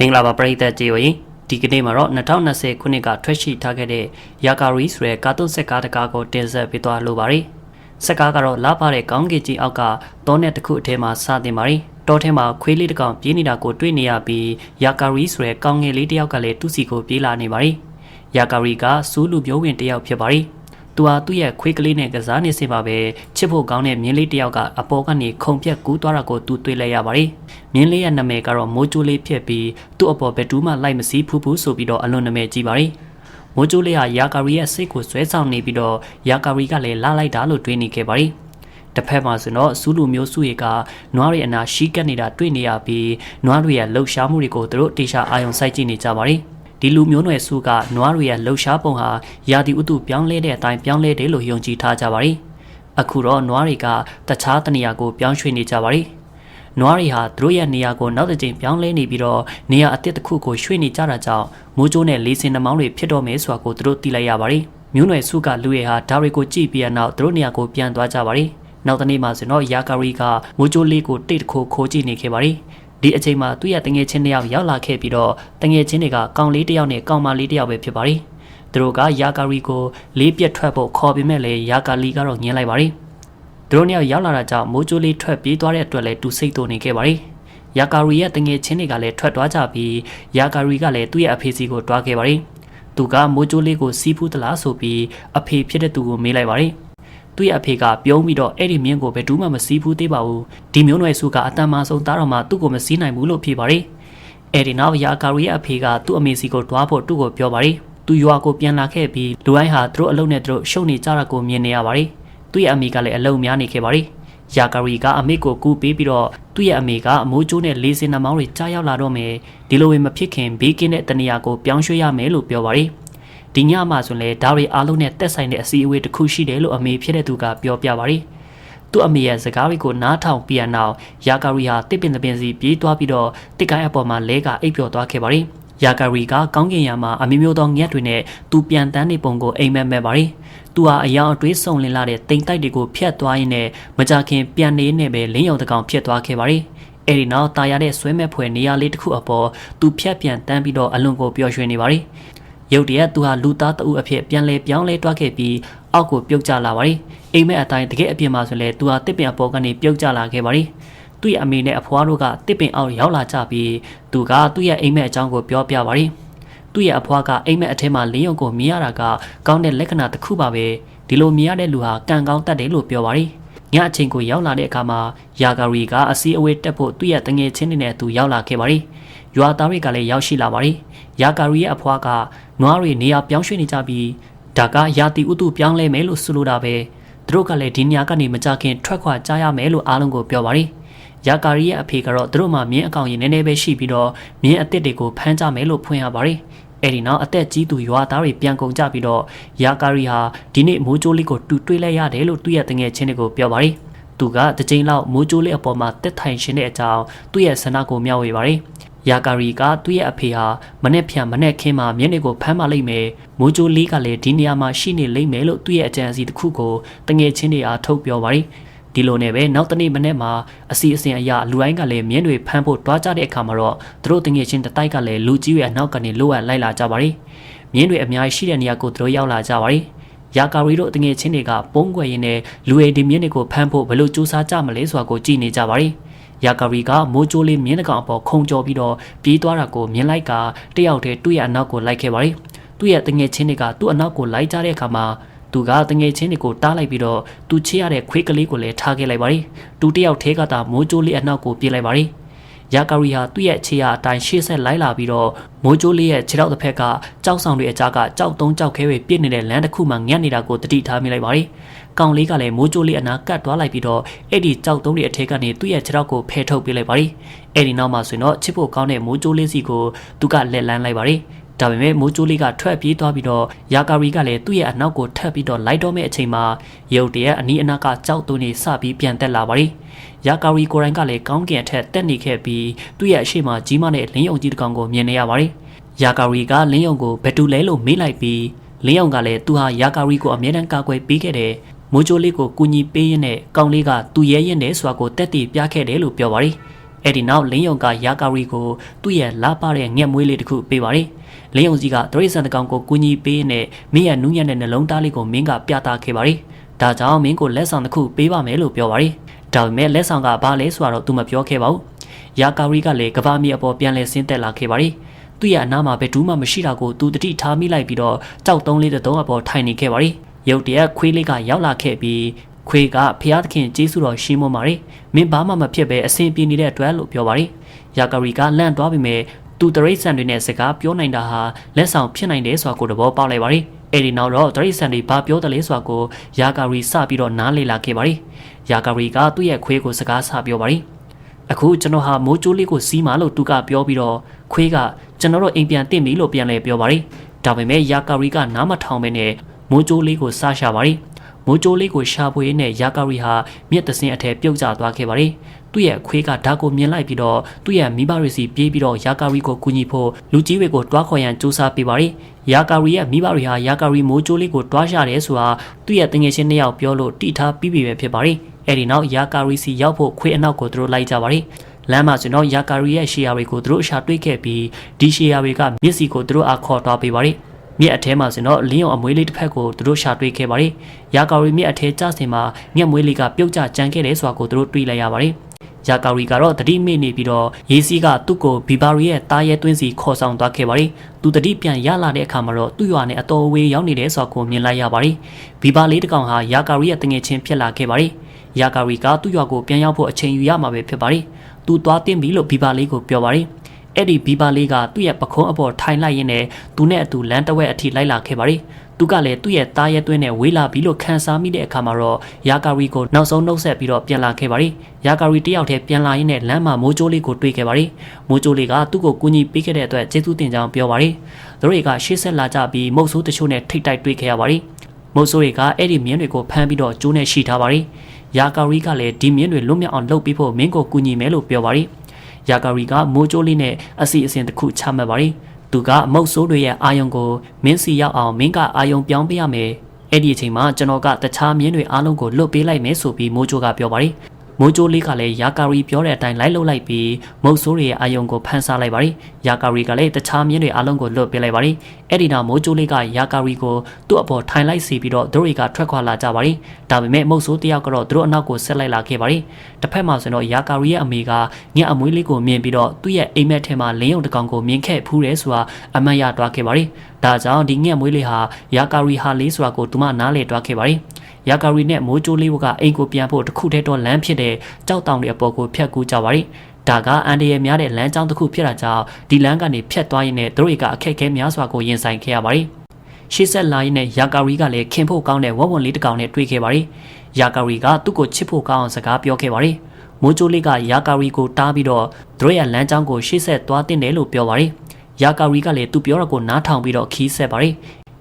င်္ဂလာပါပရိသတ်ကြီးတို့ဒီကနေ့မှာတော့2020ခုနှစ်ကထွက်ရှိထားခဲ့တဲ့ယာကာရီဆိုတဲ့ကာတွန်းဆက်ကားတကားကိုတင်ဆက်ပေးသွားလိုပါတယ်။ဆက်ကားကတော့လာပါတဲ့ကောင်းကင်ကြီးအောက်ကတောနဲ့တစ်ခုအထဲမှာစတင်ပါတယ်။တောထဲမှာခွေးလေးတစ်ကောင်ပြေးနေတာကိုတွေ့နေရပြီးယာကာရီဆိုတဲ့ကောင်းငယ်လေးတစ်ယောက်ကလည်းသူ့စီကိုပြေးလာနေပါတယ်။ယာကာရီကစူးလူမျိုးဝင်တစ်ယောက်ဖြစ်ပါတယ်။သူဟာသူ့ရဲ့ခွေးကလေးနဲ့ကစားနေစေပါပဲချစ်ဖို့ကောင်းတဲ့မြင်းလေးတစ်ယောက်ကအပေါ်ကနေခုန်ပြက်ကူးသွားတာကိုသူတွေ့လိုက်ရပါတယ်။မြင်းလေးရဲ့နာမည်ကတော့မိုးကျိုးလေးဖြစ်ပြီးသူ့အပေါ်ဘယ်သူမှလိုက်မစည်းဖူးဖူးဆိုပြီးတော့အလွန်နာမည်ကြီးပါတယ်။မိုးကျိုးလေးဟာယာကာရီရဲ့စိတ်ကိုဆွဲဆောင်နေပြီးတော့ယာကာရီကလည်းလာလိုက်တာလို့တွေးနေခဲ့ပါတယ်။တစ်ဖက်မှာဆိုတော့စူးလူမျိုးစုရေကနွားတွေအနာရှိကက်နေတာတွေ့နေရပြီးနွားတွေရဲ့လှုပ်ရှားမှုတွေကိုသူတို့တေချာအာရုံစိုက်ကြည့်နေကြပါတယ်။ဒီလူမျိုးနွယ်စုကနွားတွေရဲ့လှုပ်ရှားပုံဟာရာသီဥတုပြောင်းလဲတဲ့အတိုင်းပြောင်းလဲတယ်လို့ယုံကြည်ထားကြပါတယ်။အခုတော့နွားတွေကတခြားတနေရာကိုပြောင်းရွှေ့နေကြပါတယ်။နွားတွေဟာသူတို့ရဲ့နေရာကိုနောက်တစ်ကြိမ်ပြောင်းလဲနေပြီးတော့နေရာအသစ်တစ်ခုကိုရွှေ့နေကြတာကြောင့်မိုးကြိုးနဲ့လေးစင်နှမောင်းတွေဖြစ်တော့မယ်ဆိုတာကိုသူတို့သိလိုက်ရပါတယ်။မျိုးနွယ်စုကလူတွေဟာဒါတွေကိုကြည့်ပြီးနောက်သူတို့နေရာကိုပြန်သွားကြပါတယ်။နောက်တနေ့မှဆိုတော့ယာကာရီကမိုးကြိုးလေးကိုတိတ်တခိုးခိုးကြည့်နေခဲ့ပါတယ်။ဒီအချိန်မှာသူ့ရဲ့တငယ်ချင်းတစ်ယောက်ရောက်လာခဲ့ပြီးတော့တငယ်ချင်းတွေကကောင်လေးတစ်ယောက်နဲ့ကောင်မလေးတစ်ယောက်ပဲဖြစ်ပါတယ်။သူတို့ကယာကာရီကိုလေးပြက်ထွက်ဖို့ခေါ်ပြီးမဲ့လေယာကာလီကတော့ညှင်းလိုက်ပါတယ်။သူတို့နှစ်ယောက်ရောက်လာတာကြောင့်မိုးကြိုးလေးထွက်ပြေးသွားတဲ့အတွက်လည်းတူစိတ်တုန်နေခဲ့ပါတယ်။ယာကာရီရဲ့တငယ်ချင်းတွေကလည်းထွက်သွားကြပြီးယာကာရီကလည်းသူ့ရဲ့အဖေစီကိုတွားခဲ့ပါတယ်။သူကမိုးကြိုးလေးကိုစီးဖူးသလားဆိုပြီးအဖေဖြစ်တဲ့သူကိုမေးလိုက်ပါတယ်။သူ့ရဲ့အဖေကပြုံးပြီးတော့အဲ့ဒီမြင်းကိုဘယ်သူမှမစီးဘူးသေးပါဘူးဒီမျိုးနွယ်စုကအတန်မဆုံးသားတော်မှသူ့ကိုမစီးနိုင်ဘူးလို့ဖြေပါတယ်အဲ့ဒီနောက်ယာကာရီရဲ့အဖေကသူ့အမေစီကိုတွားဖို့သူ့ကိုပြောပါတယ်သူရွာကိုပြန်လာခဲ့ပြီးလူတိုင်းဟာသူတို့အလုပ်နဲ့သူတို့ရှုပ်နေကြတာကိုမြင်နေရပါတယ်သူ့ရဲ့အမေကလည်းအလုပ်များနေခဲ့ပါတယ်ယာကာရီကအမေကိုကူးပေးပြီးတော့သူ့ရဲ့အမေကအမိုးကျိုးနဲ့လေးစင်နှမောင်းတွေကြားရောက်လာတော့မယ်ဒီလိုဝင်မဖြစ်ခင်ဘေးကင်းတဲ့တနေရာကိုပြောင်းရွှေ့ရမယ်လို့ပြောပါတယ်ဒီညမှာဆိုလဲဒါတွေအားလုံးနဲ့တက်ဆိုင်တဲ့အစည်းအဝေးတစ်ခုရှိတယ်လို့အမေဖြစ်တဲ့သူကပြောပြပါတယ်။သူ့အမေရဲ့စကားတွေကိုနားထောင်ပြီးနောက်ယာကာရီဟာတစ်ပင်တစ်ပင်စီပြေးသွားပြီးတော့တစ်ကိုင်းအပေါ်မှာလဲကအိပ်ပျော်သွားခဲ့ပါတယ်။ယာကာရီကကောင်းကင်ယံမှာအမျိုးမျိုးသောငှက်တွေနဲ့သူပြန်တန်းနေပုံကိုအိမ်မက်မဲ့ပါတယ်။သူဟာအယောင်အတွေးစုံလင်လာတဲ့တိမ်တိုက်တွေကိုဖျက်သွားရင်းနဲ့မကြခင်ပြန်နေနဲ့ပဲလင်းယုံတကောင်ဖြစ်သွားခဲ့ပါတယ်။အဲဒီနောက်တာယာတဲ့ဆွဲမဲ့ဖွယ်နေရာလေးတစ်ခုအပေါ်သူဖြတ်ပြန်တန်းပြီးတော့အလွန်ကိုပျော်ရွှင်နေပါတယ်။ရုတ်တရက်သူဟာလူသားတအုပ်အဖြစ်ပြန်လဲပြောင်းလဲတွားခဲ့ပြီးအောက်ကိုပြုတ်ကျလာပါတယ်။အိမ်မက်အတိုင်းတကယ်အပြင်မှာဆိုလဲသူဟာတစ်ပင်အပေါ်ကနေပြုတ်ကျလာခဲ့ပါတယ်။သူ့ရဲ့အမေနဲ့အဖွားတို့ကတစ်ပင်အောက်ရောက်လာကြပြီးသူကသူ့ရဲ့အိမ်မက်အကြောင်းကိုပြောပြပါတယ်။သူ့ရဲ့အဖွားကအိမ်မက်အထဲမှာလင်းရုံကိုမြင်ရတာကကောင်းတဲ့လက္ခဏာတစ်ခုပါပဲ။ဒီလိုမြင်ရတဲ့လူဟာကံကောင်းတတ်တယ်လို့ပြောပါတယ်။ညအချိန်ကိုရောက်လာတဲ့အခါမှာယာကာရီကအစည်းအဝေးတက်ဖို့သူ့ရဲ့တငယ်ချင်းတွေနဲ့သူရောက်လာခဲ့ပါတယ်။ရွာသားတွေကလည်းရောက်ရှိလာပါတယ်။ယာကာရီရဲ့အဖွားကနွားတွေနေရာပြောင်းရွှေ့နေကြပြီးဒါကရာသီဥတုပြောင်းလဲမယ်လို့ဆိုလိုတာပဲသူတို့ကလည်းဒီနေရာကနေမကြခင်ထွက်ခွာကြရမယ်လို့အားလုံးကိုပြောပါတယ်။ယာကာရီရဲ့အဖေကတော့သူတို့မှမြင်းအကောင်ရင်နည်းနည်းပဲရှိပြီးတော့မြင်းအသစ်တွေကိုဖမ်းကြမယ်လို့ဖွင့်ရပါတယ်။အဲဒီနောက်အသက်ကြီးသူရွာသားတွေပြန်ကုန်ကြပြီးတော့ယာကာရီဟာဒီနေ့မိုးကြိုးလေးကိုတူတွေးလိုက်ရတယ်လို့သူ့ရဲ့တငယ်ချင်းတွေကိုပြောပါတယ်။သူကတစ်ချိန်လောက်မိုးကြိုးလေးအပေါ်မှာတက်ထိုင်ရှင်တဲ့အကြောင်းသူ့ရဲ့ဆန္ဒကိုမျှဝေပါတယ်။ယာကာရီကသူ့ရဲ့အဖေဟာမနဲ့ဖြန်မနဲ့ခင်းမှာမျက်နှာကိုဖမ်းမလိုက်မယ်မိုးကြိုးလေးကလည်းဒီနေရာမှာရှိနေလိမ့်မယ်လို့သူ့ရဲ့အကြံအစီတစ်ခုကိုတငယ်ချင်းတွေအားထုတ်ပြောပါတယ်ဒီလိုနဲ့ပဲနောက်တနေ့မနေ့မှာအစီအစဉ်အရာလူတိုင်းကလည်းမြင်းတွေဖမ်းဖို့တွားကြတဲ့အခါမှာတော့သူတို့တငယ်ချင်းတတိုက်ကလည်းလူကြီးရဲ့အနောက်ကနေလိုအပ်လိုက်လာကြပါတယ်မြင်းတွေအများကြီးရှိတဲ့နေရာကိုသူတို့ရောက်လာကြပါတယ်ယာကာရီတို့တငယ်ချင်းတွေကပုံးကွယ်ရင်းနဲ့လူရည်ဒီမြင်းတွေကိုဖမ်းဖို့ဘယ်လိုစူးစမ်းကြမလဲဆိုတာကိုကြည့်နေကြပါတယ်ယာကာရီကမိုးကြိုးလေးမြင်းတကောင်အပေါ်ခုံကျော်ပြီးတော့ပြေးသွားတာကိုမြင်လိုက်ကတယောက်တည်းသူ့ရဲ့အနောက်ကိုလိုက်ခဲ့ပါတယ်။သူ့ရဲ့တငယ်ချင်းတွေကသူ့အနောက်ကိုလိုက်ကြတဲ့အခါမှာသူကတငယ်ချင်းတွေကိုတားလိုက်ပြီးတော့သူချေရတဲ့ခွေးကလေးကိုလည်းထားခဲ့လိုက်ပါတယ်။သူတယောက်ထဲကသာမိုးကြိုးလေးအနောက်ကိုပြေးလိုက်ပါတယ်။ယာကာရီဟာသူ့ရဲ့ခြေရအတိုင်းရှေ့ဆက်လိုက်လာပြီးတော့မိုးကြိုးလေးရဲ့ခြေထောက်တစ်ဖက်ကကြောက်ဆောင်တွေအကြားကကြောက်တုံးကြောက်ခဲတွေပြစ်နေတဲ့လမ်းတစ်ခုမှငတ်နေတာကိုတတိထားမိလိုက်ပါတယ်။ကောင်လေးကလည်းမိုးကြိုးလေးအနာကတ်သွားလိုက်ပြီးတော့အဲ့ဒီကြောက်တုံးတွေအထက်ကနေသူ့ရဲ့ခြေထောက်ကိုဖယ်ထုတ်ပေးလိုက်ပါတယ်။အဲ့ဒီနောက်မှာဆိုရင်တော့ချစ်ဖို့ကောင်းတဲ့မိုးကြိုးလေးစီကိုသူကလက်လန်းလိုက်ပါတယ်။ဒါပေမဲ့မိုးကြိုးလေးကထွက်ပြေးသွားပြီးတော့ယာကာရီကလည်းသူ့ရဲ့အနောက်ကိုထပ်ပြီးတော့လိုက်တော့မဲ့အချိန်မှာရုတ်တရက်အနီးအနားကကြောက်တုံးတွေစပြီးပြန်တက်လာပါတယ်။ယာကာရီကိုယ်တိုင်ကလည်းကောင်းကင်အထက်တက်နေခဲ့ပြီးသူ့ရဲ့အရှိမကြီးမနဲ့လင်းယုံကြီးတစ်ကောင်ကိုမြင်နေရပါတယ်။ယာကာရီကလင်းယုံကိုဘယ်သူလဲလို့မေးလိုက်ပြီးလင်းယုံကလည်းသူဟာယာကာရီကိုအမြဲတမ်းကာကွယ်ပေးခဲ့တယ်မိုးကြိုးလေးကိုကူညီပေးရင်းနဲ့ကောင်လေးကသူ့ရဲရင်တယ်ဆိုတာကိုတက်တည်ပြခဲ့တယ်လို့ပြောပါတယ်။ အဲ့ဒီနောက်လင်းယုံကယာကာရီကိုသူ့ရဲ့လာပတဲ့ငှက်မွေးလေးတစ်ခုပေးပါတယ်လင်းယုံကြီးကတရိษံတကောင်ကိုကူညီပေးနဲ့မင်းရဲ့နူးညံ့တဲ့နှလုံးသားလေးကိုမင်းကပြသခဲ့ပါတယ်ဒါကြောင့်မင်းကိုလက်ဆောင်တစ်ခုပေးပါမယ်လို့ပြောပါတယ်ဒါပေမဲ့လက်ဆောင်ကဘာလဲဆိုတော့သူမပြောခဲ့ပါဘူးယာကာရီကလည်းကဘာမီအပေါ်ပြန်လဲဆင်းသက်လာခဲ့ပါတယ်သူ့ရဲ့အနားမှာဘယ်သူမှမရှိတာကိုသူတတိထားမိလိုက်ပြီးတော့ကြောက်တုံးလေးတုံးအပေါ်ထိုင်နေခဲ့ပါတယ်ရုတ်တရက်ခွေးလေးကရောက်လာခဲ့ပြီးခွေးကဖျားသခင်ကျေးဇူးတော်ရှိမွန်ပါတယ်မင်းဘာမှမဖြစ်ပဲအဆင်ပြေနေတဲ့အတွက်လို့ပြောပါတယ်ယာကာရီကလန့်သွားပြီမဲ့သူတရိษံတွေနဲ့စကားပြောနိုင်တာဟာလက်ဆောင်ဖြစ်နိုင်တယ်ဆိုတာကိုသဘောပေါက်လိုက်ပါတယ်အဲ့ဒီနောက်တော့တရိษံတွေဘာပြောတယ်လဲဆိုတာကိုယာကာရီစပြီးတော့နားလေလာခဲ့ပါတယ်ယာကာရီကသူ့ရဲ့ခွေးကိုစကားစပြောပါတယ်အခုကျွန်တော်ဟာမိုးကြိုးလေးကိုစီးမာလို့သူကပြောပြီးတော့ခွေးကကျွန်တော်တို့အိမ်ပြန်တင့်ပြီလို့ပြန်လဲပြောပါတယ်ဒါပေမဲ့ယာကာရီကနားမထောင်ပဲနဲ့မိုးကြိုးလေးကိုစားရှာပါတယ်မိုးကြိုးလေးကိုရှာဖွေနဲ့ယာကာရီဟာမြက်တစင်းအထက်ပြုတ်ကျသွားခဲ့ပါတယ်သူ့ရဲ့ခွေးကဓာတ်ကိုမြင်လိုက်ပြီးတော့သူ့ရဲ့မိဘတွေစီပြေးပြီးတော့ယာကာရီကိုကူညီဖို့လူကြီးတွေကိုတွားခေါ်ရန်ကြိုးစားပေးပါတယ်ယာကာရီရဲ့မိဘတွေဟာယာကာရီမိုးကြိုးလေးကိုတွားရှာတယ်ဆိုတာသူ့ရဲ့တငယ်ချင်းနှစ်ယောက်ပြောလို့တိထားပြီးပြီပဲဖြစ်ပါတယ်အဲ့ဒီနောက်ယာကာရီစီရောက်ဖို့ခွေးအနောက်ကိုသူတို့လိုက်ကြပါတယ်လမ်းမှာဆိုတော့ယာကာရီရဲ့ရှေယာတွေကိုသူတို့အရှာတွေ့ခဲ့ပြီးဒီရှေယာတွေကမျက်စိကိုသူတို့အခါသွားပေးပါတယ်မြက်အထဲမှာဆိုတော့လင်းအောင်အမွေးလေးတစ်ဖက်ကိုသူတို့ရှာတွေ့ခဲ့ပါတယ်ယာကာရီမြက်အထဲကျစင်မှာငှက်မွေးလေးကပြုတ်ကျကြမ်းခဲ့တယ်ဆိုတာကိုသူတို့တွေ့လိုက်ရပါတယ်ယာကာရီကတော့တတိမိနေပြီးတော့ယေစီကသူ့ကိုဘီဘာရီရဲ့တားရဲတွင်းစီခေါ်ဆောင်သွားခဲ့ပါတယ်သူတတိပြန်ရလာတဲ့အခါမှာတော့သူ့ရွာနဲ့အတော်ဝေးရောက်နေတဲ့ဆိုတာကိုမြင်လိုက်ရပါတယ်ဘီဘာလေးတစ်ကောင်ဟာယာကာရီရဲ့တငယ်ချင်းဖြစ်လာခဲ့ပါတယ်ယာကာရီကသူ့ရွာကိုပြန်ရောက်ဖို့အချိန်ယူရမှာပဲဖြစ်ပါတယ်သူသွားတင်ပြီလို့ဘီဘာလေးကိုပြောပါတယ်အဲ့ဒီဘီဘာလေးကသူ့ရဲ့ပခုံးအပေါ်ထိုင်လိုက်ရင်းနဲ့သူနဲ့အတူလမ်းတဝက်အထိလိုက်လာခဲ့ပါတယ်သူကလည်းသူ့ရဲ့တားရဲသွင်းနဲ့ဝေးလာပြီးလို့ခံစားမိတဲ့အခါမှာတော့ယာကာရီကိုနောက်ဆုံးနှုတ်ဆက်ပြီးတော့ပြန်လာခဲ့ပါတယ်ယာကာရီတယောက်တည်းပြန်လာရင်းနဲ့လမ်းမှာမိုးကြိုးလေးကိုတွေ့ခဲ့ပါတယ်မိုးကြိုးလေးကသူ့ကိုကူညီပေးခဲ့တဲ့အတွက်ကျေးဇူးတင်ကြောင်းပြောပါတယ်သူတို့ကရှေ့ဆက်လာကြပြီးမုတ်ဆိုးတချို့နဲ့ထိတ်တိုက်တွေ့ခဲ့ရပါတယ်မုတ်ဆိုးတွေကအဲ့ဒီမြင်းတွေကိုဖမ်းပြီးတော့ကျိုးနဲ့ရှိထားပါတယ်ယာကာရီကလည်းဒီမြင်းတွေလွတ်မြောက်အောင်လုပ်ပြီးဖို့မင်းကိုကူညီမယ်လို့ပြောပါတယ်ယာကာရီကမိုးကြိုးလေးနဲ့အစီအစဉ်တစ်ခုချမှတ်ပါတယ်သူကမုတ်ဆိုးတွေရဲ့အာယုံကိုမင်းစီရောက်အောင်မင်းကအာယုံပြောင်းပေးရမယ်အဲ့ဒီအချိန်မှာကျွန်တော်ကတခြားမြင်းတွေအားလုံးကိုလွတ်ပေးလိုက်မယ်ဆိုပြီးမိုးကြိုးကပြောပါတယ်မိုးကြိုးလေးကလည်းယာကာရီပြောတဲ့အတိုင်းလိုက်လုပ်လိုက်ပြီးမုတ်ဆိုးတွေရဲ့အာယုံကိုဖန်ဆားလိုက်ပါတယ်ယာကာရီကလည်းတခြားမြင်းတွေအားလုံးကိုလွတ်ပေးလိုက်ပါတယ်အဲ့ဒီနောက်မိုးကြိုးလေးကယာကာရီကိုသူ့အပေါ်ထိုင်လိုက်စီပြီးတော့သူတို့ကထွက်ခွာလာကြပါတယ်ဒါပေမဲ့မုတ်ဆိုးတယောက်ကတော့သူတို့အနောက်ကိုဆက်လိုက်လာခဲ့ပါတယ်တစ်ဖက်မှာဆိုတော့ယာကာရီရဲ့အမေကညအမွေးလေးကိုမြင်ပြီးတော့သူ့ရဲ့အိမ်မက်ထဲမှာလင်းယုံတကောင်ကိုမြင်ခဲ့ဖူးတယ်ဆိုတာအမှတ်ရတွားခဲ့ပါတယ်ဒါကြောင့်ဒီညအမွေးလေးဟာယာကာရီဟာလေးဆိုတာကိုသူမနားလေတွားခဲ့ပါတယ်ယာကာရီနဲ့မိုးကြိုးလေးကအိမ်ကိုပြန်ဖို့တခုတည်းတော့လမ်းဖြစ်တဲ့ကြောက်တောင်တွေအပေါ်ကိုဖြတ်ကူးကြပါရီဒါကအန်ဒီရဲ့များတဲ့လမ်းကြောင်းတစ်ခုဖြစ်တာကြောင့်ဒီလမ်းကနေဖြတ်သွားရင်းနဲ့သူတို့ကအခက်အခဲများစွာကိုရင်ဆိုင်ခဲ့ရပါရီရှေ့ဆက်လာရင်းနဲ့ယာကာရီကလည်းခင်ဖို့ကောင်းတဲ့ဝက်ဝက်လေးတစ်ကောင်နဲ့တွေ့ခဲ့ပါရီယာကာရီကသူ့ကိုချစ်ဖို့ကောင်းအောင်စကားပြောခဲ့ပါရီမိုးကြိုးလေးကယာကာရီကိုတားပြီးတော့သူတို့ရဲ့လမ်းကြောင်းကိုရှေ့ဆက်သွားတင်တယ်လို့ပြောပါရီယာကာရီကလည်းသူပြောတာကိုနားထောင်ပြီးတော့ခီးဆက်ပါရီ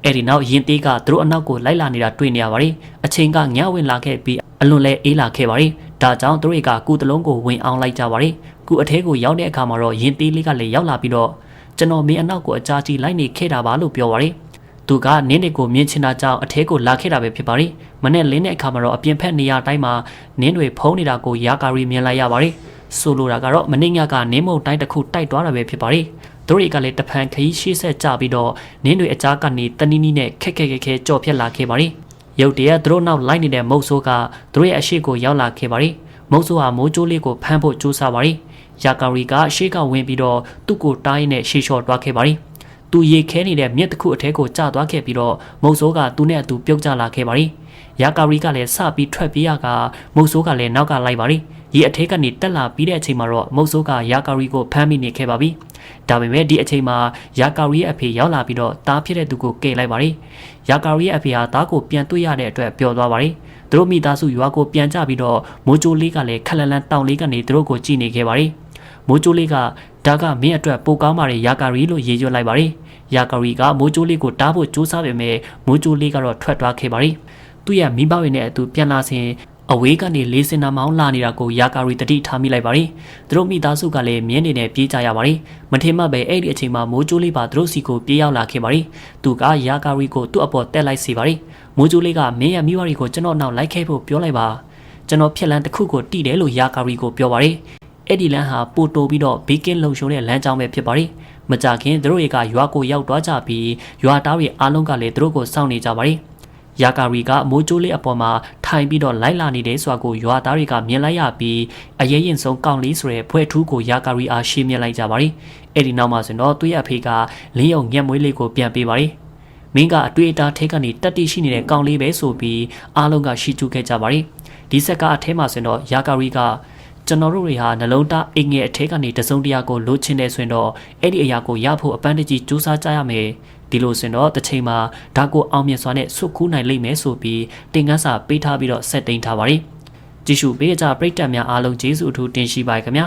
အဲ့ဒီနောက်ရင်သေးကသူတို့အနောက်ကိုလိုက်လာနေတာတွေ့နေရပါတယ်အချိန်ကညဝင်လာခဲ့ပြီးအလွန်လဲအေးလာခဲ့ပါတယ်ဒါကြောင့်သူတို့ကကူတလုံးကိုဝင်အောင်လိုက်ကြပါတယ်ကူအထဲကိုရောက်တဲ့အခါမှာတော့ရင်သေးလေးကလည်းရောက်လာပြီးတော့ကျွန်တော်မင်းအနောက်ကိုအကြာကြီးလိုက်နေခဲ့တာပါလို့ပြောပါတယ်သူကနင်းတွေကိုမြင်ချင်တာကြောင့်အထဲကိုလာခဲ့တာပဲဖြစ်ပါတယ်မနေ့လင်းတဲ့အခါမှာတော့အပြင်ဖက်နေရာတိုင်းမှာနင်းတွေဖုံးနေတာကိုယာကာရီမြင်လိုက်ရပါတယ်ဆိုလိုတာကတော့မနေ့ညကနင်းမုံတိုင်းတစ်ခုတိုက်သွားတာပဲဖြစ်ပါတယ်သူတို့ကလည်းတဖန်ခရီးရှေ့ဆက်ကြပြီးတော့နင်းတွေအကြားကနေတနီးနီးနဲ့ခက်ခဲကြော်ဖြတ်လာခဲ့ပါရီရုတ်တရက်သူတို့နောက်လိုက်နေတဲ့မုတ်ဆိုးကသူတို့ရဲ့အရှိကိုရောက်လာခဲ့ပါရီမုတ်ဆိုးဟာမိုးကြိုးလေးကိုဖမ်းဖို့ကြိုးစားပါရီယာကာရီကအရှိကဝင်ပြီးတော့သူ့ကိုတားရင်းနဲ့ရှေ့လျှော့သွားခဲ့ပါရီသူရေခဲနေတဲ့မြက်တစ်ခုအထဲကိုကျသွားခဲ့ပြီးတော့မုတ်ဆိုးကသူနဲ့အတူပြုတ်ကျလာခဲ့ပါရီယာကာရီကလည်းစပြီးထွက်ပြေးရကမုတ်ဆိုးကလည်းနောက်ကလိုက်ပါရီရေအထဲကနေတက်လာပြီးတဲ့အချိန်မှာတော့မုတ်ဆိုးကယာကာရီကိုဖမ်းမိနေခဲ့ပါပြီဒါပေမဲ့ဒီအချိန်မှာယာကာရီရဲ့အဖေရောက်လာပြီးတော့တားဖြစ်တဲ့သူကိုကယ်လိုက်ပါရီယာကာရီရဲ့အဖေဟာတားကိုပြန်တွေ့ရတဲ့အတွက်ပျော်သွားပါရီသူတို့မိသားစုရွာကိုပြန်ကြပြီးတော့မိုးကြိုးလေးကလည်းခက်လန်လန်တောင်လေးကနေသူတို့ကိုကြည့်နေခဲ့ပါရီမိုးကြိုးလေးကဒါကမင်းအတွက်ပိုကောင်းပါရဲ့ယာကာရီလို့ရေရွတ်လိုက်ပါရီယာကာရီကမိုးကြိုးလေးကိုတားဖို့ကြိုးစားပေမဲ့မိုးကြိုးလေးကတော့ထွက်သွားခဲ့ပါရီသူ့ရဲ့မိဘတွေနဲ့အတူပြန်လာစဉ်အဝေးကနေလေးစင်နာမောင်းလာနေတာကိုယာကာရီတတိထားမိလိုက်ပါရီသူတို့မိသားစုကလည်းမြင်းနေနဲ့ပြေးကြရပါရီမထင်မှပဲအဲ့ဒီအချိန်မှာမိုးကြိုးလေးပါသူတို့စီကိုပြေးရောက်လာခဲ့ပါရီသူကယာကာရီကိုသူ့အပေါ်တက်လိုက်စီပါရီမိုးကြိုးလေးကမင်းရဲ့မိဘတွေကိုကျွန်တော်နောက်လိုက်ခဲ့ဖို့ပြောလိုက်ပါကျွန်တော်ဖြစ်လန်းတစ်ခုကိုတိတယ်လို့ယာကာရီကိုပြောပါရီ အဲ့ဒီလမ်းဟာပိုတိုပြီးတော့ဘေးကင်းလုံခြုံတဲ့လမ်းကြောင်းပဲဖြစ်ပါတယ်မကြခင်သူတို့တွေကရွာကိုရောက်သွားကြပြီးရွာသားတွေအားလုံးကလည်းသူတို့ကိုစောင့်နေကြပါတယ်ယာကာရီကမိုးကြိုးလေးအပေါ်မှာထိုင်ပြီးတော့လိုက်လာနေတဲ့ဆိုတာကိုရွာသားတွေကမြင်လိုက်ရပြီးအရေးရင်ဆုံးကောင်းလေးဆိုတဲ့ဖွဲထူးကိုယာကာရီအားရှင်းမြင်လိုက်ကြပါတယ်အဲ့ဒီနောက်မှာဆိုတော့သူ့ရဲ့အဖေကလင်းယုံညက်မွေးလေးကိုပြန်ပေးပါတယ်မင်းကအတွေ့အတာထဲကနေတက်တိရှိနေတဲ့ကောင်းလေးပဲဆိုပြီးအားလုံးကရှိကျူးခဲ့ကြပါတယ်ဒီဆက်ကအထဲမှာဆိုတော့ယာကာရီကကျွန်တော်တို့တွေဟာနှလုံးသားအင်ငယ်အထက်ကနေတစုံတရာကိုလိုချင်တယ်ဆိုရင်တော့အဲ့ဒီအရာကိုရဖို့အပန်းတကြီးစူးစမ်းကြရမယ်ဒီလိုဆိုတော့တစ်ချိန်မှာဒါကိုအောင်မြင်စွာနဲ့ဆွတ်ခူးနိုင်လိမ့်မယ်ဆိုပြီးတင်ကန်းစာပေးထားပြီးတော့ဆက်တိန်ထားပါတယ်ကြည့်ရှုပေးကြပရိသတ်များအားလုံးကျေးဇူးအထူးတင်ရှိပါခင်ဗျာ